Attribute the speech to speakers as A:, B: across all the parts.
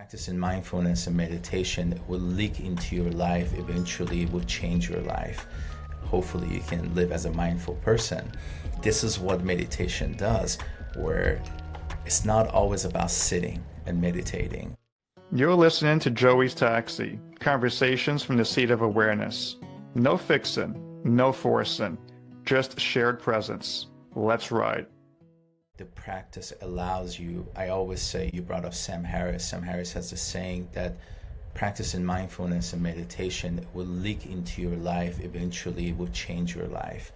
A: Practicing mindfulness and meditation will leak into your life, eventually will change your life. Hopefully you can live as a mindful person. This is what meditation does, where it's not always about sitting and meditating.
B: You're listening to Joey's Taxi, conversations from the seat of awareness. No fixing, no forcing, just shared presence. Let's ride.
A: The practice allows you, I always say, you brought up Sam Harris. Sam Harris has a saying that practicing mindfulness and meditation will leak into your life, eventually will change your life.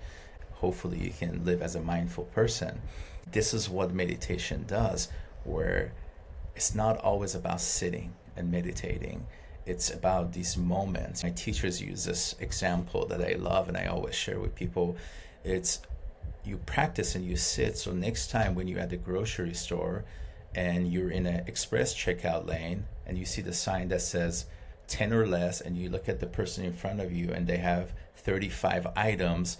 A: Hopefully you can live as a mindful person. This is what meditation does, where it's not always about sitting and meditating. It's about these moments. My teachers use this example that I love and I always share with people. It's you practice and you sit, so next time when you're at the grocery store and you're in an express checkout lane and you see the sign that says 10 or less and you look at the person in front of you and they have 35 items,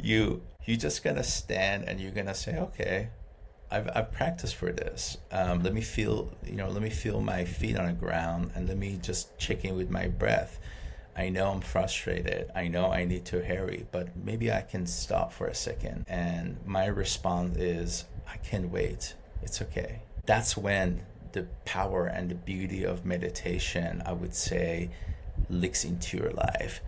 A: you just gonna stand and you're gonna say, okay, I've practiced for this. Let me feel my feet on the ground and let me just check in with my breath. I know I'm frustrated. I know I need to hurry, but maybe I can stop for a second. And my response is, I can wait. It's okay. That's when the power and the beauty of meditation, I would say, leaks into your life.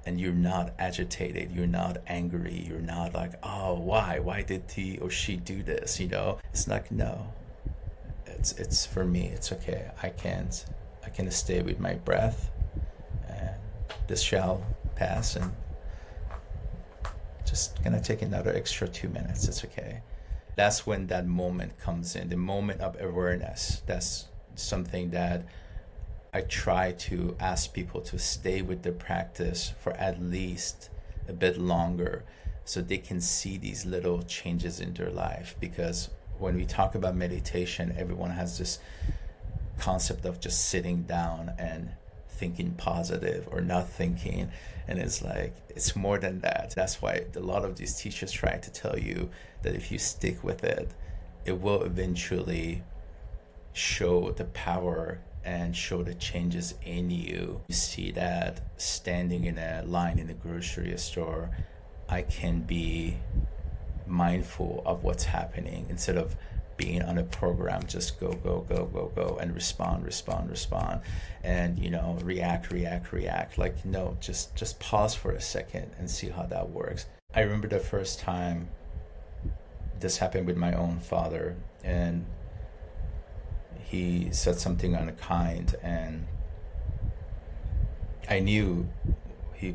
A: And you're not agitated. You're not angry. You're not like, oh, why? Why did he or she do this? It's like, no. It's for me. It's okay. I can stay with my breath. This shall pass, and just gonna take another extra 2 minutes. It's okay. That's when that moment comes in, the moment of awareness. That's something that I try to ask people to stay with the practice for at least a bit longer so they can see these little changes in their life. Because when we talk about meditation, everyone has this concept of just sitting down and thinking positive or not thinking, and it's like, it's more than that. That's why a lot of these teachers try to tell you that if you stick with it, it will eventually show the power and show the changes in you. You see that standing in a line in the grocery store, I can be mindful of what's happening instead of being on a program, just go and respond and react. Like, no, just pause for a second and see how that works. I remember the first time this happened with my own father, and he said something unkind, and I knew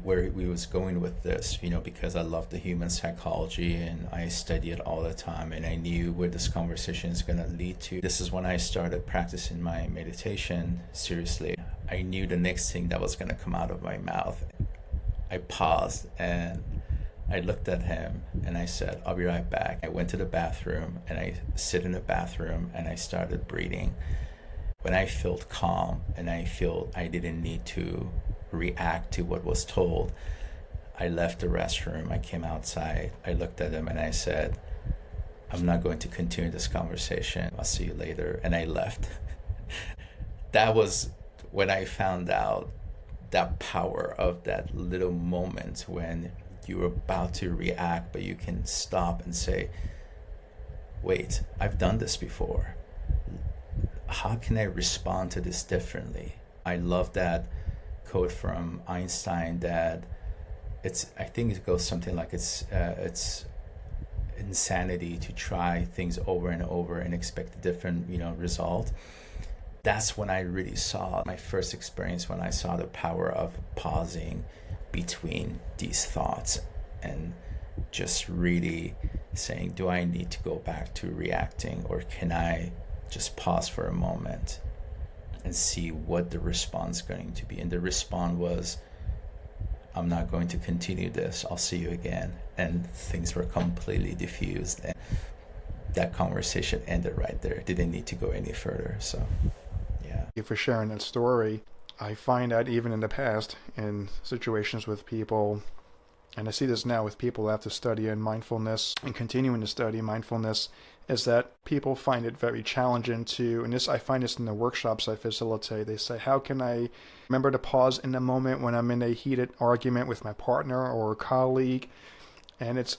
A: where he was going with this, because I love the human psychology and I study it all the time, and I knew where this conversation is going to lead to. This is when I started practicing my meditation seriously. I knew the next thing that was going to come out of my mouth. I paused and I looked at him and I said, I'll be right back. I went to the bathroom and I sit in the bathroom and I started breathing. When I felt calm and I felt I didn't need to react to what was told, I left the restroom. I came outside. I looked at him and I said, I'm not going to continue this conversation. I'll see you later. And I left. That was when I found out that power of that little moment when you're about to react, but you can stop and say, wait, I've done this before. How can I respond to this differently? I love that quote from Einstein that I think it goes something like it's insanity to try things over and over and expect a different result. That's when I really saw my first experience, when I saw the power of pausing between these thoughts and just really saying, do I need to go back to reacting, or can I just pause for a moment and see what the response is going to be? And the response was, I'm not going to continue this. I'll see you again. And things were completely diffused. And that conversation ended right there. Didn't need to go any further. So, yeah.
B: Thank you for sharing that story. I find that even in the past, in situations with people, and I see this now with people after studying mindfulness and continuing to study mindfulness, is that people find it very challenging to, and this I find this in the workshops I facilitate. They say, how can I remember to pause in the moment when I'm in a heated argument with my partner or a colleague? And it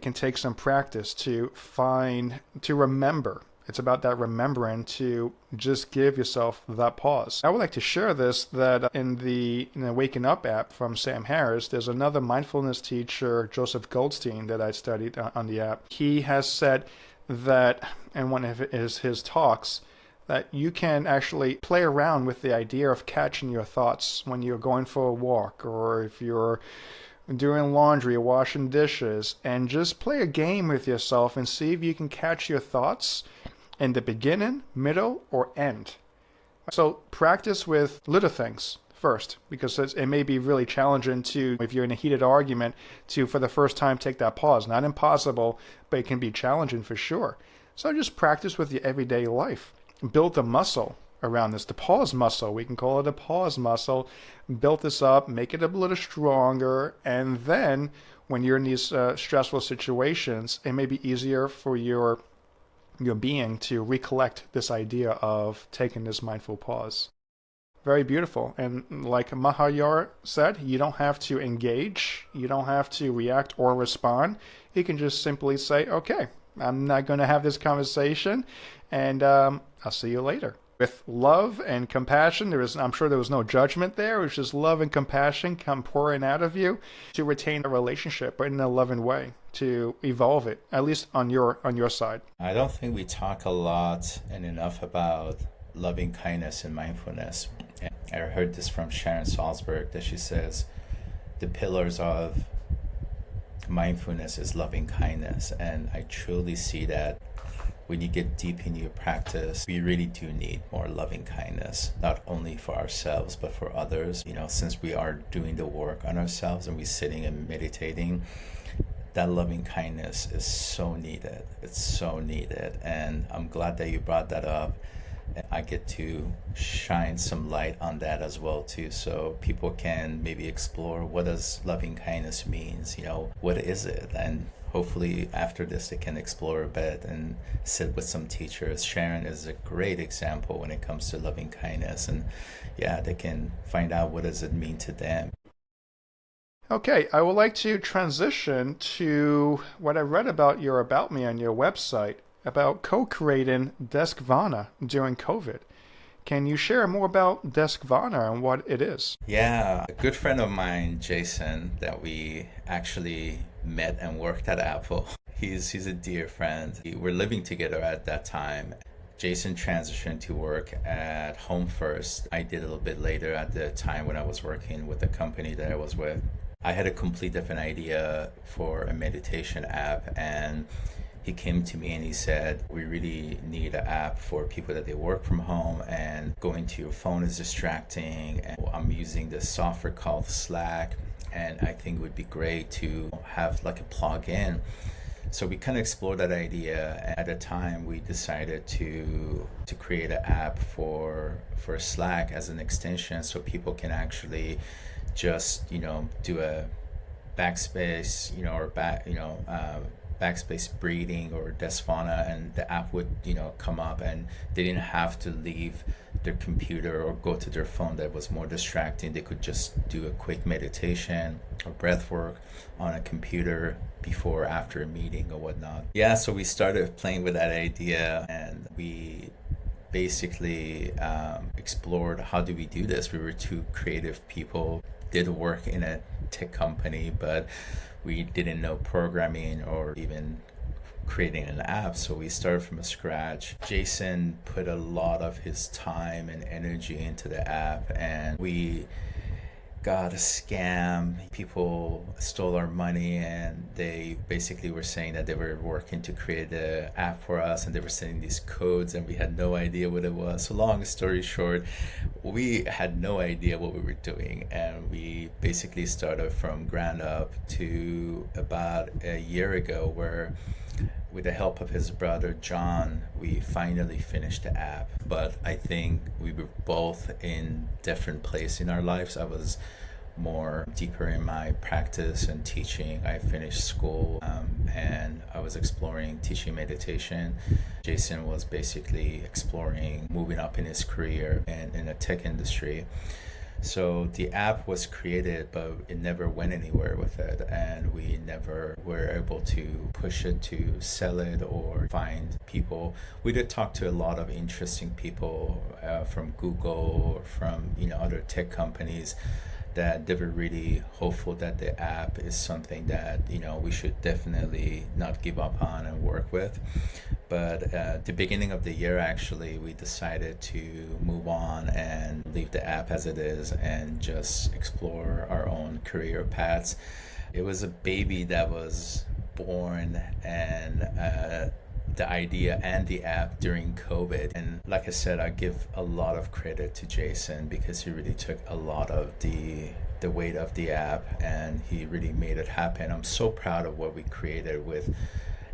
B: can take some practice to remember. It's about that remembering to just give yourself that pause. I would like to share this, that in the Waking Up app from Sam Harris, there's another mindfulness teacher, Joseph Goldstein, that I studied on the app. He has said that in one of his talks, that you can actually play around with the idea of catching your thoughts when you're going for a walk, or if you're doing laundry or washing dishes, and just play a game with yourself and see if you can catch your thoughts in the beginning, middle, or end. So practice with little things first, because it may be really challenging to, if you're in a heated argument, to for the first time take that pause. Not impossible, but it can be challenging for sure. So just practice with your everyday life. Build the muscle around this, the pause muscle. We can call it a pause muscle. Build this up, make it a little stronger, and then when you're in these stressful situations, it may be easier for your being to recollect this idea of taking this mindful pause. Very beautiful. And like Mahyar said, you don't have to engage, you don't have to react or respond. You can just simply say, okay, I'm not going to have this conversation, and I'll see you later. With love and compassion, I'm sure there was no judgment there. It was just love and compassion come pouring out of you to retain a relationship, but in a loving way, to evolve it, at least on your side.
A: I don't think we talk a lot and enough about loving kindness and mindfulness. I heard this from Sharon Salzberg, that she says the pillars of mindfulness is loving kindness, and I truly see that. When you get deep in your practice, we really do need more loving kindness, not only for ourselves, but for others. Since we are doing the work on ourselves and we're sitting and meditating, that loving kindness is so needed. It's so needed. And I'm glad that you brought that up. And I get to shine some light on that as well too, so people can maybe explore, what does loving kindness means? What is it? And hopefully after this they can explore a bit and sit with some teachers. Sharon is a great example when it comes to loving kindness, and they can find out what does it mean to them.
B: Okay, I would like to transition to what I read about me on your website about co-creating Deskvana during COVID. Can you share more about Deskvana and what it is?
A: Yeah, a good friend of mine, Jason, that we actually met and worked at Apple. He's a dear friend. We were living together at that time. Jason transitioned to work at home first. I did a little bit later at the time when I was working with the company that I was with. I had a complete different idea for a meditation app, and he came to me and he said, we really need an app for people that they work from home, and going to your phone is distracting, and I'm using this software called Slack, and I think it would be great to have like a plug-in. So we kind of explored that idea, and at the time we decided to create an app for Slack as an extension, so people can actually just do a backspace backspace breathing or Deskvana, and the app would come up, and they didn't have to leave their computer or go to their phone that was more distracting. They could just do a quick meditation or breath work on a computer before or after a meeting or whatnot. So we started playing with that idea, and we basically explored, how do we do this? We were two creative people, did work in a tech company, but we didn't know programming or even creating an app, so we started from scratch. Jason put a lot of his time and energy into the app, and we got a scam. People stole our money, and they basically were saying that they were working to create the app for us, and they were sending these codes, and we had no idea what it was. So long story short, we had no idea what we were doing, and we basically started from ground up to about a year ago, where with the help of his brother John, we finally finished the app. But I think we were both in different places in our lives. I was more deeper in my practice and teaching. I finished school and I was exploring teaching meditation. Jason was basically exploring moving up in his career and in the tech industry. So the app was created, but it never went anywhere with it, and we never were able to push it to sell it or find people. We did talk to a lot of interesting people from Google or from other tech companies that they were really hopeful that the app is something that we should definitely not give up on and work with. But at the beginning of the year, actually, we decided to move on and leave the app as it is and just explore our own career paths. It was a baby that was born, and the idea and the app during COVID. And like I said, I give a lot of credit to Jason because he really took a lot of the weight of the app and he really made it happen. I'm so proud of what we created with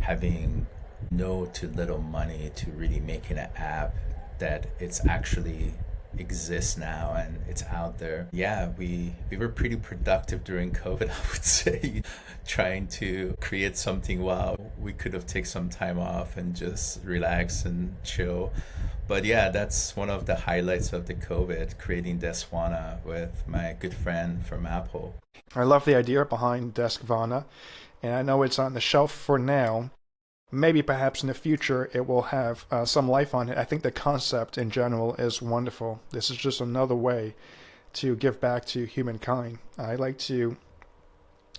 A: having no to little money to really making an app that it's actually exists now and it's out there. Yeah, we were pretty productive during COVID, I would say, trying to create something. Wow, we could have taken some time off and just relax and chill. But yeah, that's one of the highlights of the COVID, creating Deskvana with my good friend from Apple.
B: I love the idea behind Deskvana, and I know it's on the shelf for now. Maybe perhaps in the future it will have some life on it. I think the concept in general is wonderful. This is just another way to give back to humankind. I like to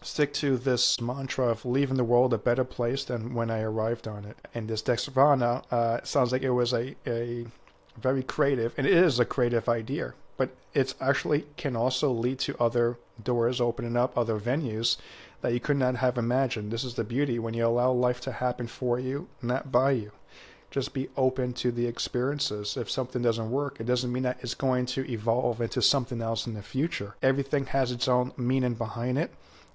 B: stick to this mantra of leaving the world a better place than when I arrived on it. And this Deskvana sounds like it was a very creative, and it is a creative idea, but it actually can also lead to other doors opening up, other venues that you could not have imagined. This is the beauty when you allow life to happen for you, not by you. Just be open to the experiences. If something doesn't work, it doesn't mean that it's going to evolve into something else in the future. Everything has its own meaning behind it,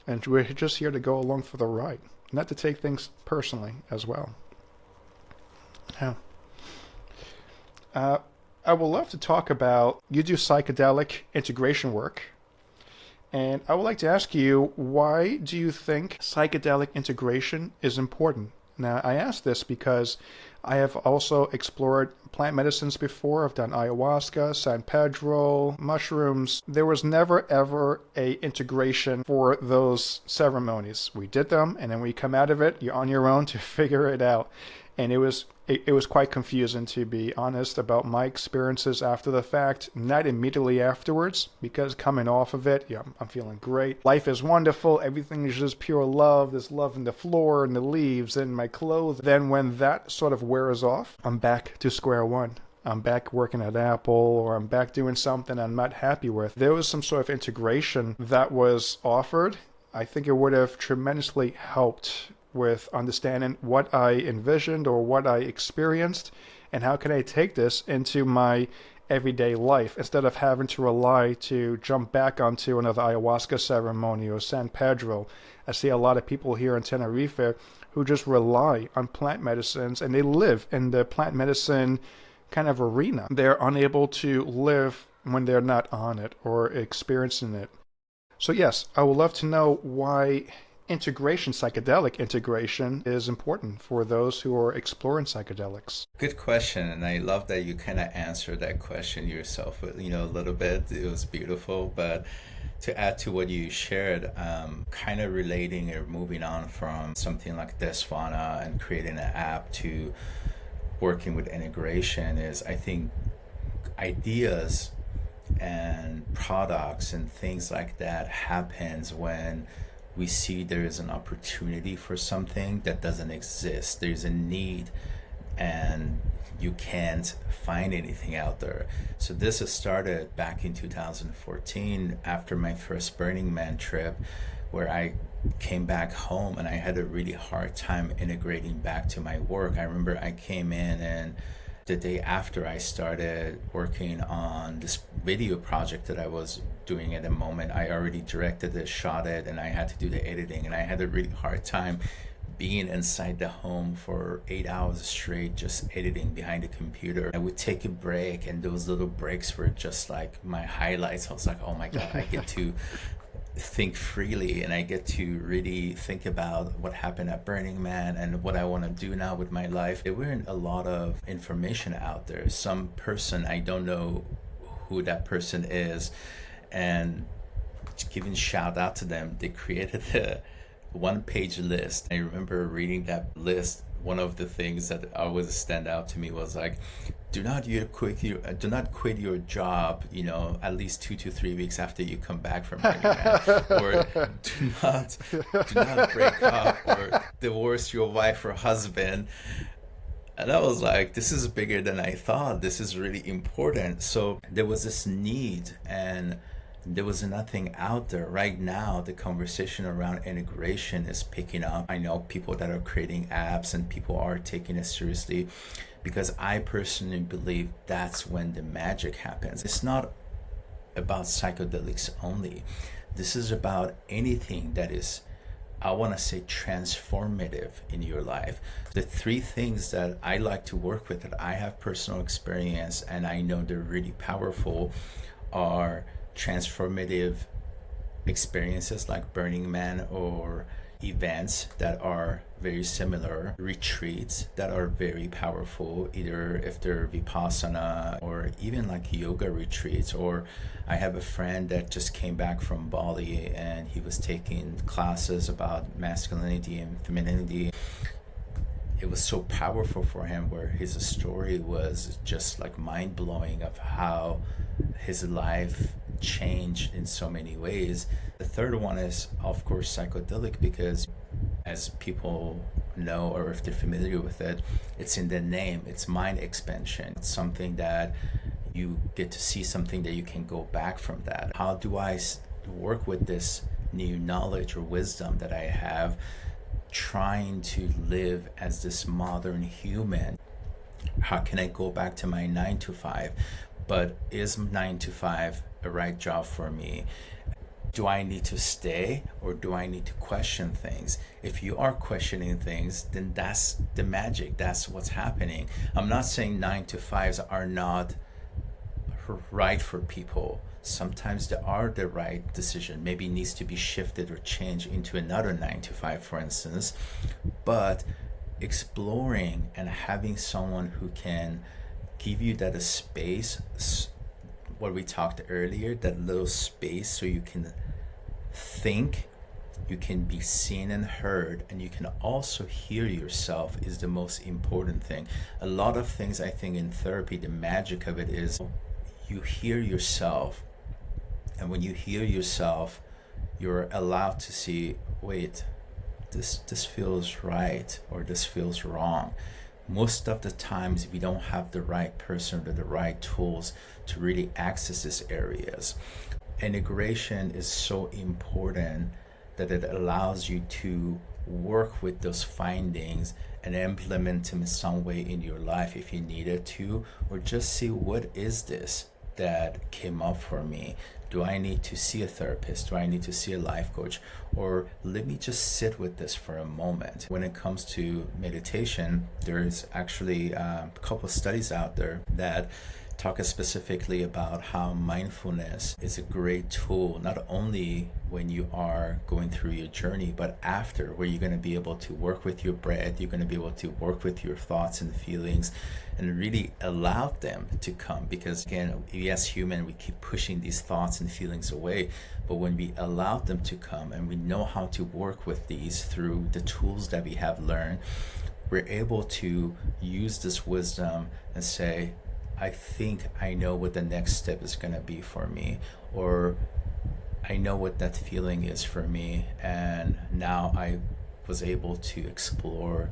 B: and we're just here to go along for the ride, not to take things personally as well. Yeah. I would love to talk about, you do psychedelic integration work. And I would like to ask you, why do you think psychedelic integration is important? Now, I ask this because I have also explored plant medicines before. I've done ayahuasca, San Pedro, mushrooms. There was never ever a integration for those ceremonies. We did them, and then when you come out of it, you're on your own to figure it out. And it was quite confusing, to be honest, about my experiences after the fact, not immediately afterwards, because coming off of it, yeah, I'm feeling great. Life is wonderful. Everything is just pure love. There's love in the floor and the leaves and my clothes. Then when that sort of wears off, I'm back to square one. I'm back working at Apple, or I'm back doing something I'm not happy with. There was some sort of integration that was offered. I think it would have tremendously helped with understanding what I envisioned or what I experienced, and how can I take this into my everyday life instead of having to rely to jump back onto another ayahuasca ceremony or San Pedro. I see a lot of people here in Tenerife who just rely on plant medicines, and they live in the plant medicine kind of arena. They're unable to live when they're not on it or experiencing it. So yes, I would love to know why integration, psychedelic integration, is important for those who are exploring psychedelics.
A: Good question, and I love that you kind of answered that question yourself, a little bit. It was beautiful, but to add to what you shared, kind of relating or moving on from something like Deskvana and creating an app to working with integration is, I think, ideas and products and things like that happens when we see there is an opportunity for something that doesn't exist. There's a need and you can't find anything out there. So this has started back in 2014 after my first Burning Man trip, where I came back home and I had a really hard time integrating back to my work. I remember I came in, and the day after I started working on this video project that I was doing at the moment, I already directed it, shot it, and I had to do the editing, and I had a really hard time being inside the home for 8 hours straight just editing behind the computer. I would take a break, and those little breaks were just like my highlights. I was like, oh my god, I get to think freely, and I get to really think about what happened at Burning Man and what I want to do now with my life. There weren't a lot of information out there. Some person, I don't know who that person is, and giving shout out to them, they created a one-page list. I remember reading that list. One of the things that always stand out to me was like, do not quit your job, at least 2 to 3 weeks after you come back from Burning Man, or do not break up or divorce your wife or husband. And I was like, this is bigger than I thought. This is really important. So there was this need, and there was nothing out there. Right now, the conversation around integration is picking up. I know people that are creating apps, and people are taking it seriously, because I personally believe that's when the magic happens. It's not about psychedelics only. This is about anything that is, I want to say, transformative in your life. The 3 things that I like to work with, that I have personal experience and I know they're really powerful, are transformative experiences like Burning Man, or events that are very similar, retreats that are very powerful, either if they're Vipassana or even like yoga retreats. Or I have a friend that just came back from Bali, and he was taking classes about masculinity and femininity. It was so powerful for him, where his story was just like mind-blowing of how his life changed in so many ways. The third one is, of course, psychedelic, because as people know, or if they're familiar with it, it's in the name. It's mind expansion. It's something that you get to see, something that you can go back from that. How do I work with this new knowledge or wisdom that I have, trying to live as this modern human? How can I go back to my 9 to 5? But is 9 to 5 a right job for me? Do I need to stay, or do I need to question things? If you are questioning things, then that's the magic. That's what's happening. I'm not saying 9 to 5s are not right for people. Sometimes they are the right decision. Maybe it needs to be shifted or changed into another 9 to 5, for instance. But exploring and having someone who can give you that space, what we talked earlier, that little space, so you can think, you can be seen and heard, and you can also hear yourself, is the most important thing. A lot of things, I think, in therapy, the magic of it is you hear yourself, and when you hear yourself, you're allowed to see, wait, this feels right, or this feels wrong. Most of the times we don't have the right person or the right tools to really access these areas. Integration is so important that it allows you to work with those findings and implement them in some way in your life if you needed to, or just see, what is this that came up for me? Do I need to see a therapist? Do I need to see a life coach? Or let me just sit with this for a moment. When it comes to meditation, there is actually a couple of studies out there that talk specifically about how mindfulness is a great tool, not only when you are going through your journey, but after, where you're going to be able to work with your breath, you're going to be able to work with your thoughts and feelings, and really allow them to come. Because again, we as human, we keep pushing these thoughts and feelings away, but when we allow them to come, and we know how to work with these through the tools that we have learned, we're able to use this wisdom and say, I think I know what the next step is going to be for me, or I know what that feeling is for me, and now I was able to explore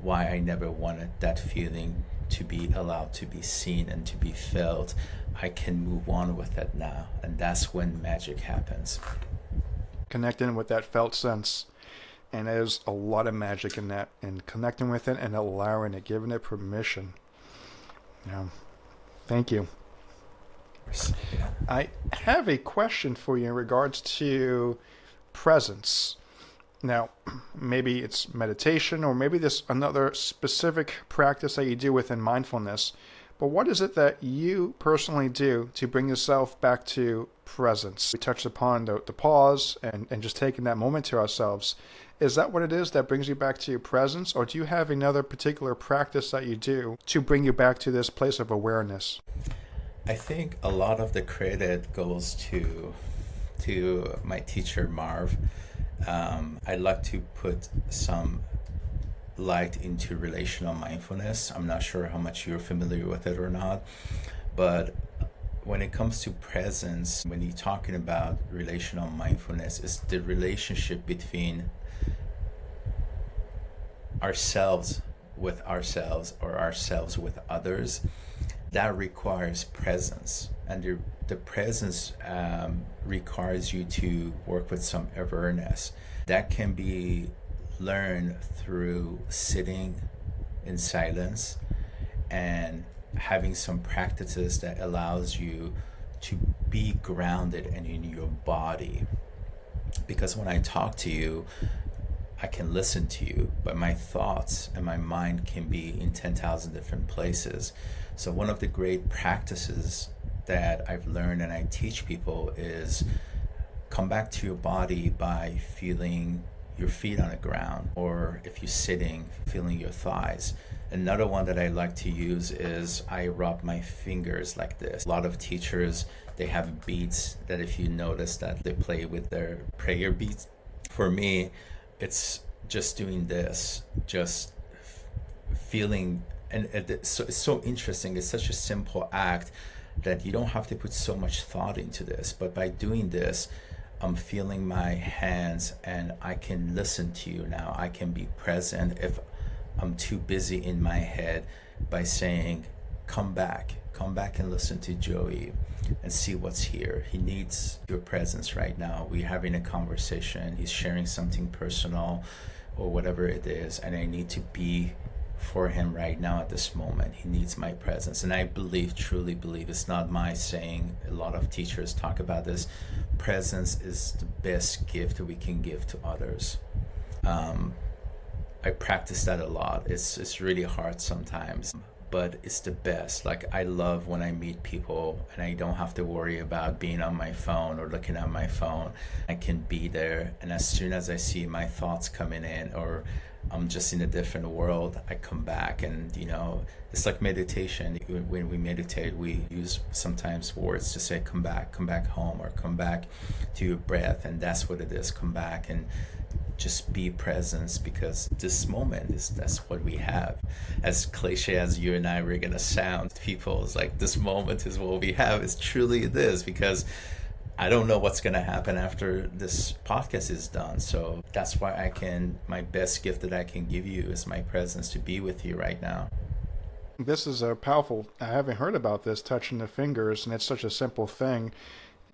A: why I never wanted that feeling to be allowed to be seen and to be felt. I can move on with that now, and that's when magic happens.
B: Connecting with that felt sense, and there's a lot of magic in that, and connecting with it and allowing it, giving it permission. Yeah. Thank you.
A: Yeah.
B: I have a question for you in regards to presence. Now, maybe it's meditation, or maybe there's another specific practice that you do within mindfulness, But what is it that you personally do to bring yourself back to presence? We touched upon the pause and just taking that moment to ourselves. Is that what it is that brings you back to your presence? Or do you have another particular practice that you do to bring you back to this place of awareness?
A: I think a lot of the credit goes to my teacher, Marv. I like to put some light into relational mindfulness. I'm not sure how much you're familiar with it or not, but when it comes to presence, when you're talking about relational mindfulness, it's the relationship between ourselves with ourselves or ourselves with others. That requires presence, and the presence requires you to work with some awareness. That can be learned through sitting in silence and having some practices that allows you to be grounded and in your body. Because when I talk to you, I can listen to you, but my thoughts and my mind can be in 10,000 different places. So one of the great practices that I've learned and I teach people is come back to your body by feeling your feet on the ground, or if you're sitting, feeling your thighs. Another one that I like to use is I rub my fingers like this. A lot of teachers, they have beats that if you notice that they play with their prayer beats. For me, it's just doing this, just feeling, and it's so interesting. It's such a simple act that you don't have to put so much thought into this. But by doing this, I'm feeling my hands and I can listen to you now. I can be present if I'm too busy in my head by saying, come back and listen to Joey and see what's here. He needs your presence right now. We're having a conversation. He's sharing something personal or whatever it is, and I need to be for him right now at this moment. He needs my presence. And I truly believe, it's not my saying. A lot of teachers talk about this. Presence is the best gift that we can give to others. I practice that a lot. It's really hard sometimes, but it's the best. Like, I love when I meet people and I don't have to worry about being on my phone or looking at my phone. I can be there, and as soon as I see my thoughts coming in or I'm just in a different world, I come back. And it's like meditation. When we meditate, we use sometimes words to say come back home, or come back to your breath. And that's what it is. Come back and just be present, because this moment that's what we have. As cliche as you and I were gonna sound, people, it's like this moment is what we have. It's truly it is, because I don't know what's going to happen after this podcast is done. So that's why my best gift that I can give you is my presence, to be with you right now.
B: This is a powerful, I haven't heard about this, touching the fingers, and it's such a simple thing.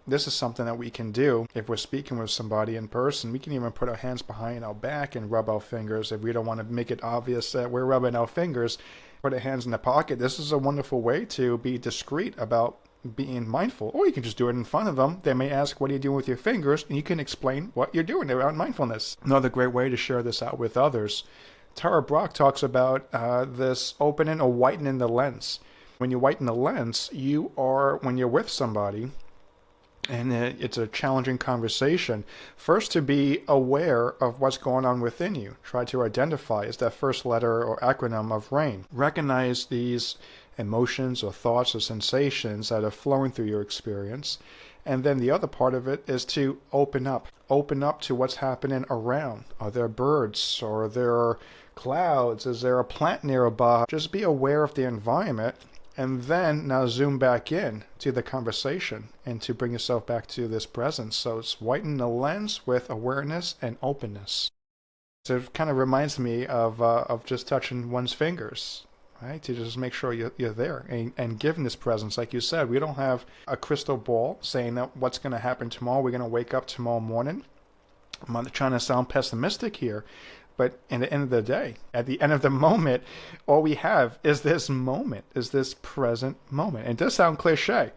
B: This is something that we can do if we're speaking with somebody in person. We can even put our hands behind our back and rub our fingers. If we don't want to make it obvious that we're rubbing our fingers, put our hands in the pocket. This is a wonderful way to be discreet about being mindful. Or you can just do it in front of them. They may ask, what are you doing with your fingers? And you can explain what you're doing around mindfulness. Another great way to share this out with others. Tara Brach talks about this opening or whitening the lens. When you whiten the lens, when you're with somebody, and it's a challenging conversation, first to be aware of what's going on within you. Try to identify, is that first letter or acronym of RAIN. Recognize these emotions or thoughts or sensations that are flowing through your experience. And then the other part of it is to open up to what's happening around. Are there birds, or are there clouds? Is there a plant nearby? Just be aware of the environment, and then now zoom back in to the conversation and to bring yourself back to this presence. So it's whiten the lens with awareness and openness. So it kind of reminds me of just touching one's fingers, right? To just make sure you're there and given this presence. Like you said, we don't have a crystal ball saying that what's going to happen tomorrow. We're going to wake up tomorrow morning. I'm not trying to sound pessimistic here, but in the end of the day, at the end of the moment, all we have is this moment, is this present moment. And it does sound cliche,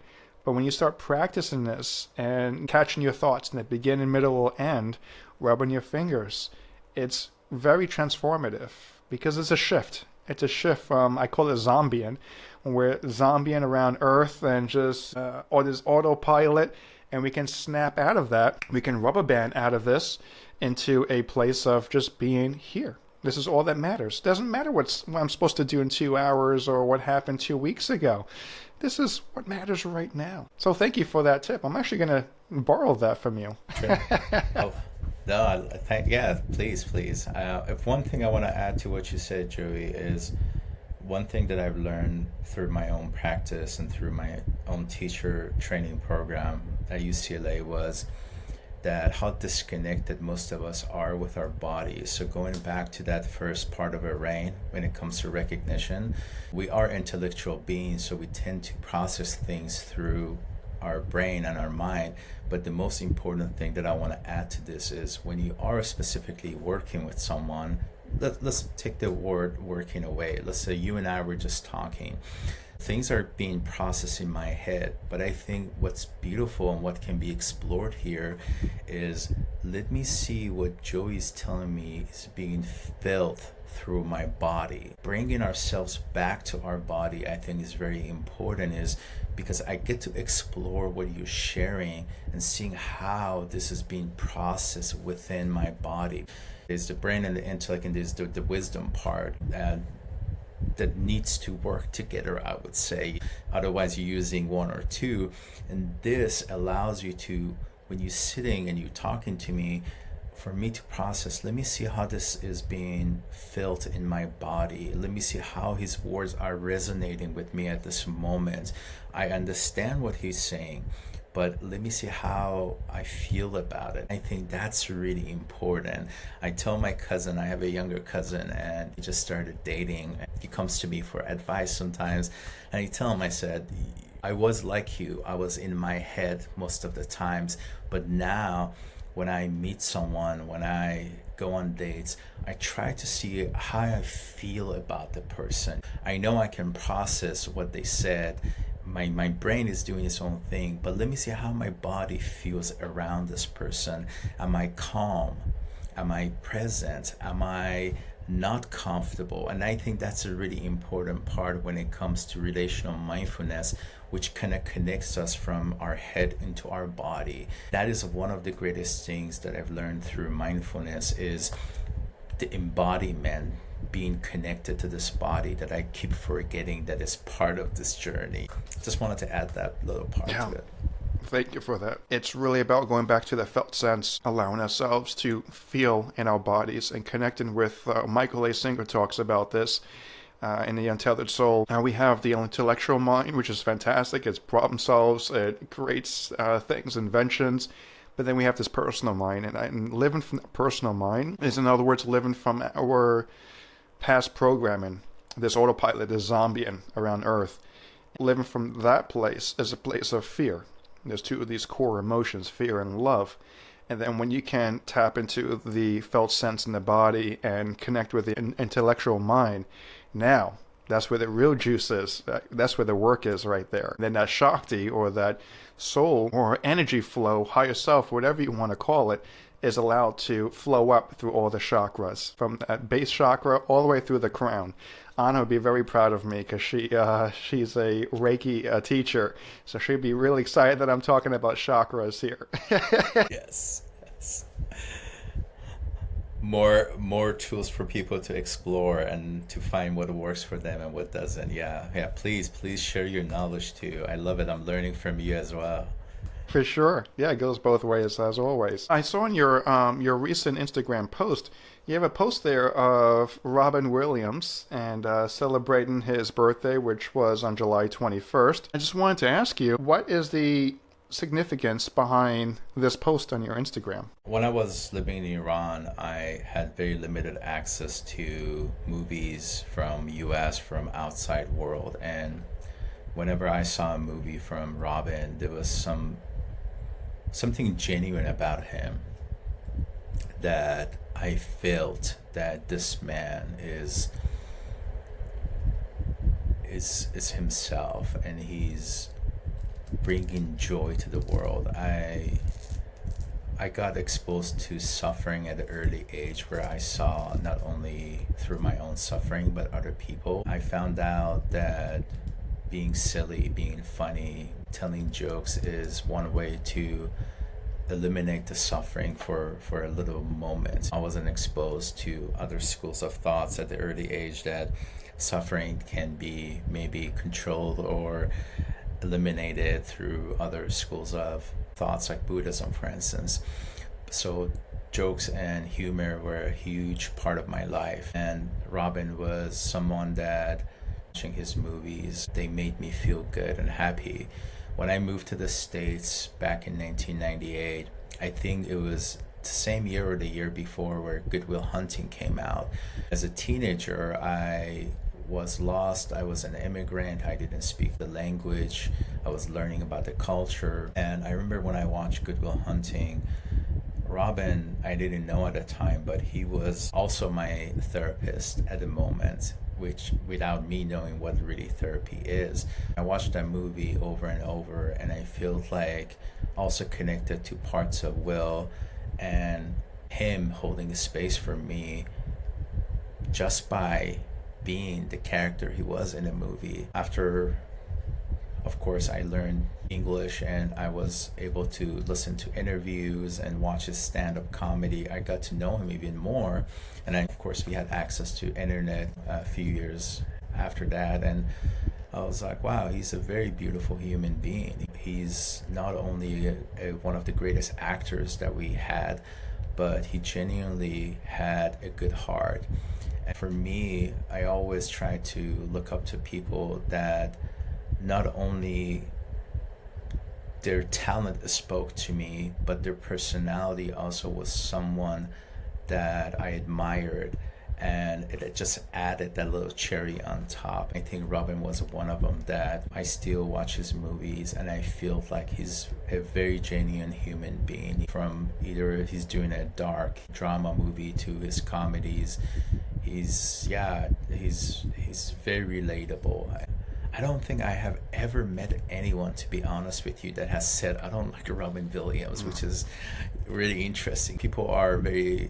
B: but when you start practicing this and catching your thoughts in the beginning, middle, or end, rubbing your fingers, it's very transformative, because it's a shift. It's a shift from, I call it zombieing, we're zombieing around Earth and just or this autopilot, and we can snap out of that. We can rubber band out of this into a place of just being here. This is all that matters. Doesn't matter what I'm supposed to do in 2 hours or what happened 2 weeks ago. This is what matters right now. So thank you for that tip. I'm actually going to borrow that from you.
A: Sure. Oh, no, yeah, please. If one thing I want to add to what you said, Joey, is one thing that I've learned through my own practice and through my own teacher training program at UCLA was that how disconnected most of us are with our bodies. So going back to that first part of our brain, when it comes to recognition, we are intellectual beings, so we tend to process things through our brain and our mind. But the most important thing that I want to add to this is when you are specifically working with someone, let's take the word working away. Let's say you and I were just talking. Things are being processed in my head, but I think what's beautiful and what can be explored here is let me see what Joey's telling me is being felt through my body. Bringing ourselves back to our body, I think, is very important, is because I get to explore what you're sharing and seeing how this is being processed within my body. There's the brain and the intellect, and there's the wisdom part. That needs to work together, I would say. Otherwise, you're using one or two. And this allows you to, when you're sitting and you're talking to me, for me to process, let me see how this is being felt in my body. Let me see how his words are resonating with me at this moment. I understand what he's saying, but let me see how I feel about it. I think that's really important. I tell my cousin, I have a younger cousin, and he just started dating. He comes to me for advice sometimes, and I tell him, I said, I was like you. I was in my head most of the times, but now when I meet someone, when I go on dates, I try to see how I feel about the person. I know I can process what they said. My brain is doing its own thing, but let me see how my body feels around this person. Am I calm? Am I present? Am I not comfortable? And I think that's a really important part when it comes to relational mindfulness, which kind of connects us from our head into our body. That is one of the greatest things that I've learned through mindfulness, is the embodiment, being connected to this body that I keep forgetting that is part of this journey. Just wanted to add that little part to it.
B: Thank you for that. It's really about going back to the felt sense, allowing ourselves to feel in our bodies and connecting with, Michael A. Singer talks about this in The Untethered Soul. Now we have the intellectual mind, which is fantastic. It problem solves, it creates things, inventions. But then we have this personal mind, and living from the personal mind is, in other words, living from our past programming, this autopilot, this zombieing around Earth. Living from that place is a place of fear. There's two of these core emotions, fear and love. And then when you can tap into the felt sense in the body and connect with the intellectual mind, now that's where the real juice is. That's where the work is right there. Then that Shakti, or that soul or energy flow, higher self, whatever you want to call it, is allowed to flow up through all the chakras, from that base chakra all the way through the crown. Anna would be very proud of me because she's a Reiki teacher, so she'd be really excited that I'm talking about chakras here.
A: Yes. More tools for people to explore and to find what works for them and what doesn't. Yeah. Please share your knowledge too. I love it. I'm learning from you as well.
B: For sure. Yeah, it goes both ways, as always. I saw in your recent Instagram post, you have a post there of Robin Williams and celebrating his birthday, which was on July 21st. I just wanted to ask you, what is the significance behind this post on your Instagram?
A: When I was living in Iran, I had very limited access to movies from US, from outside world. And whenever I saw a movie from Robin, there was something genuine about him that I felt that this man is himself, and he's bringing joy to the world. I got exposed to suffering at an early age, where I saw not only through my own suffering but other people. I found out that being silly, being funny, telling jokes is one way to eliminate the suffering for a little moment. I wasn't exposed to other schools of thoughts at the early age that suffering can be maybe controlled or eliminated through other schools of thoughts like Buddhism, for instance. So jokes and humor were a huge part of my life, and Robin was someone that, watching his movies, they made me feel good and happy. When I moved to the States back in 1998, I think it was the same year or the year before where Good Will Hunting came out. As a teenager, I was lost. I was an immigrant. I didn't speak the language. I was learning about the culture. And I remember when I watched Good Will Hunting, Robin, I didn't know at the time, but he was also my therapist at the moment, which without me knowing what really therapy is. I watched that movie over and over, and I feel like also connected to parts of Will and him holding a space for me just by being the character he was in the movie. After, of course, I learned English and I was able to listen to interviews and watch his stand-up comedy. I got to know him even more. And then, of course, we had access to internet a few years after that. And I was like, wow, he's a very beautiful human being. He's not only one of the greatest actors that we had, but he genuinely had a good heart. And for me, I always try to look up to people that not only their talent spoke to me, but their personality also was someone that I admired, and it just added that little cherry on top. I think Robin was one of them that I still watch his movies and I feel like he's a very genuine human being. From either he's doing a dark drama movie to his comedies, he's very relatable. I don't think I have ever met anyone, to be honest with you, that has said, I don't like Robin Williams, which is really interesting. People are very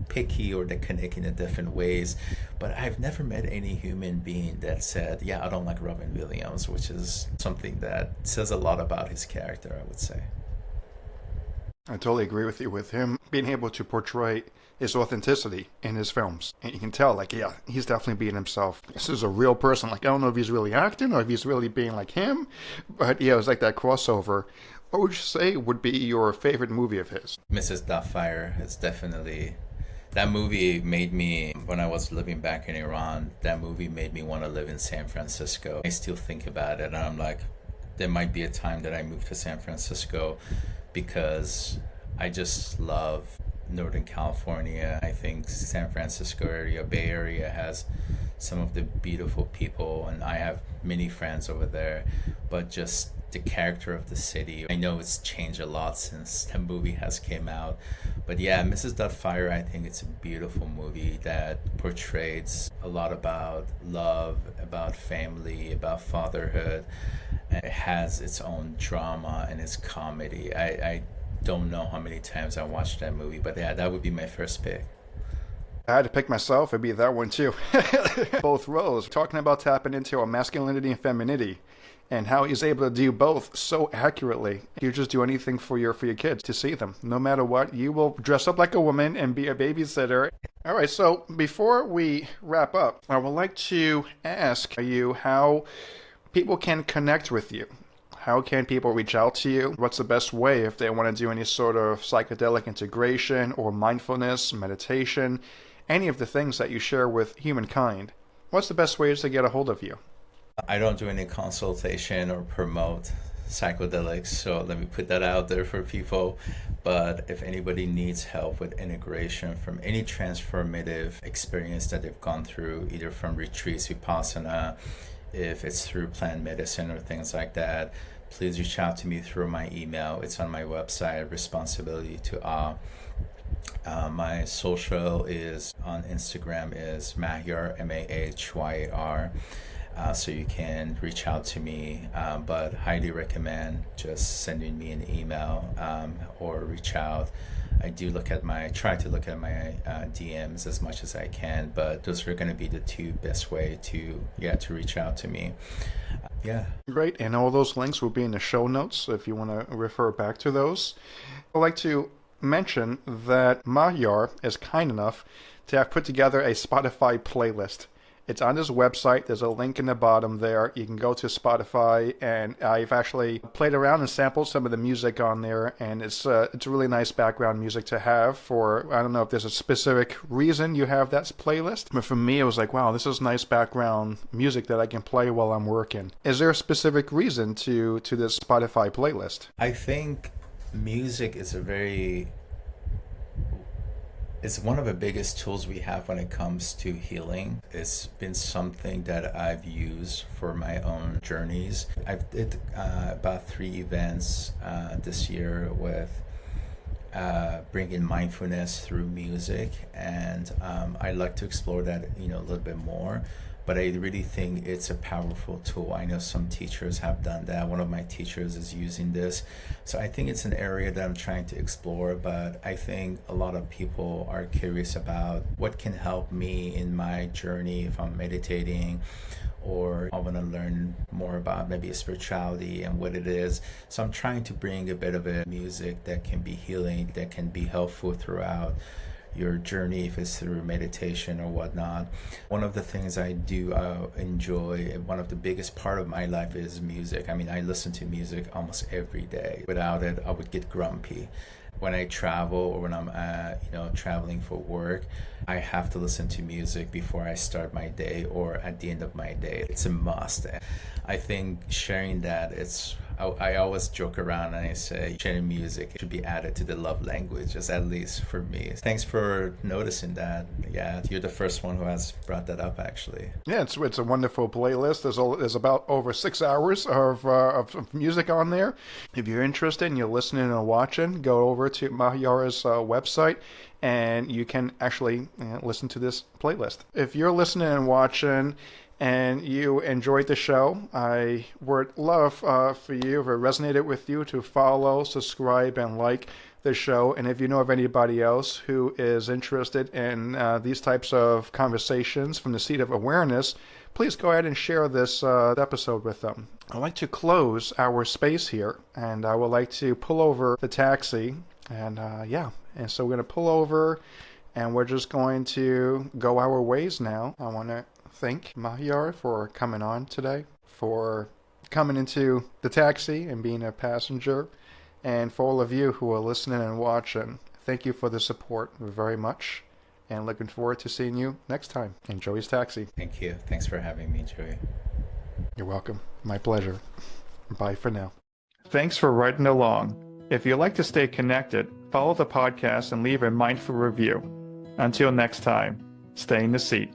A: picky or they connect in different ways, but I've never met any human being that said, yeah, I don't like Robin Williams, which is something that says a lot about his character, I would say.
B: I totally agree with you. With him being able to portray his authenticity in his films, and you can tell, like, yeah, he's definitely being himself. This is a real person. Like, I don't know if he's really acting or if he's really being like him, but yeah, it was like that crossover. What would you say would be your favorite movie of his?
A: Mrs. Doubtfire is definitely, that movie made me, when I was living back in Iran, that movie made me want to live in San Francisco. I still think about it and I'm like, there might be a time that I move to San Francisco, because I just love Northern California. I think San Francisco area, Bay Area, has some of the beautiful people, and I have many friends over there, but just the character of the city, I know it's changed a lot since the movie has came out. But yeah, Mrs. Doubtfire, I think it's a beautiful movie that portrays a lot about love, about family, about fatherhood. It has its own drama and its comedy. I don't know how many times I watched that movie, but yeah, that would be my first pick.
B: I had to pick myself, it'd be that one too. Both roles, talking about tapping into our masculinity and femininity, and how he's able to do both so accurately. You just do anything for your kids to see them. No matter what, you will dress up like a woman and be a babysitter. All right, so before we wrap up, I would like to ask you how people can connect with you. How can people reach out to you? What's the best way if they want to do any sort of psychedelic integration or mindfulness, meditation, any of the things that you share with humankind? What's the best way to get a hold of you?
A: I don't do any consultation or promote psychedelics, so let me put that out there for people. But if anybody needs help with integration from any transformative experience that they've gone through, either from retreats, vipassana, if it's through plant medicine or things like that, please reach out to me through my email. It's on my website, Responsibility to Awe. My social is on Instagram is Mahyar, Mahyar. so you can reach out to me, but highly recommend just sending me an email or reach out. I try to look at my DMs as much as I can, but those are going to be the two best way to reach out to me. Yeah.
B: Great. And all those links will be in the show notes if you want to refer back to those. I'd like to mention that Mahyar is kind enough to have put together a Spotify playlist. It's on his website. There's a link in the bottom there. You can go to Spotify, and I've actually played around and sampled some of the music on there, and it's really nice background music to have for, I don't know if there's a specific reason you have that playlist, but for me it was like, wow, this is nice background music that I can play while I'm working. Is there a specific reason to this Spotify playlist?
A: I think music is it's one of the biggest tools we have when it comes to healing. It's been something that I've used for my own journeys. I've did about 3 events this year with bringing mindfulness through music, and I'd like to explore that a little bit more. But I really think it's a powerful tool. I know some teachers have done that. One of my teachers is using this. So I think it's an area that I'm trying to explore, but I think a lot of people are curious about what can help me in my journey if I'm meditating, or I want to learn more about maybe spirituality and what it is. So I'm trying to bring a bit of a music that can be healing, that can be helpful throughout your journey, if it's through meditation or whatnot. One of the things I do enjoy, one of the biggest part of my life is music. I mean, I listen to music almost every day. Without it, I would get grumpy. When I travel or when I'm traveling for work, I have to listen to music before I start my day or at the end of my day. It's a must. I think sharing that, I always joke around and I say sharing music should be added to the love languages, at least for me. Thanks for noticing that. Yeah, you're the first one who has brought that up, actually.
B: Yeah, it's a wonderful playlist. There's about over 6 hours of music on there. If you're interested and you're listening and watching, go over to Mahyar's website, and you can actually listen to this playlist. If you're listening and watching and you enjoyed the show, I would love for you, if it resonated with you, to follow, subscribe, and like the show. And if you know of anybody else who is interested in these types of conversations from the seat of awareness, please go ahead and share this episode with them. I'd like to close our space here, and I would like to pull over the taxi. And and so we're going to pull over, and we're just going to go our ways now. I want to thank Mahyar for coming on today, for coming into the taxi and being a passenger, and for all of you who are listening and watching. Thank you for the support very much, and looking forward to seeing you next time in Joey's Taxi.
A: Thank you. Thanks for having me, Joey.
B: You're welcome. My pleasure. Bye for now. Thanks for riding along. If you'd like to stay connected, follow the podcast and leave a mindful review. Until next time, stay in the seat.